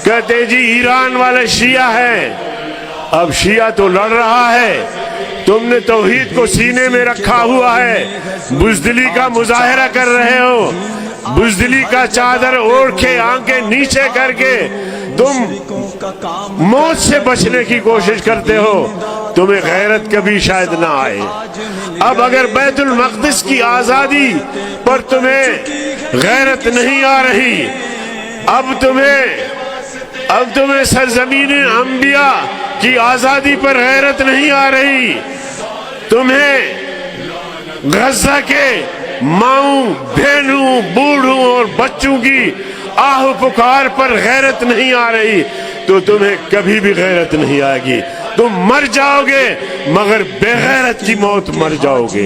कहते जी ईरान वाले शिया है। अब शिया तो लड़ रहा है, तुमने तौहीद को सीने में रखा हुआ है, बुज़दिली का मुजाहरा कर रहे हो, बुज़दिली का चादर ओढ़ के आंखें नीचे करके तुम मौत से बचने की कोशिश करते हो, तुम्हें गैरत कभी शायद ना आए। अब अगर बैतुल मक़दिस की आज़ादी पर तुम्हें गैरत नहीं आ रही, अब तुम्हें सरज़मीन अंबिया की आज़ादी पर गैरत नहीं आ रही, तुम्हें गज़ा के माऊ, बहनों, बूढ़ों और बच्चों की आह पुकार पर गैरत नहीं आ रही, तो तुम्हें कभी भी गैरत नहीं आएगी। तुम मर जाओगे मगर बेगैरत की मौत मर जाओगे।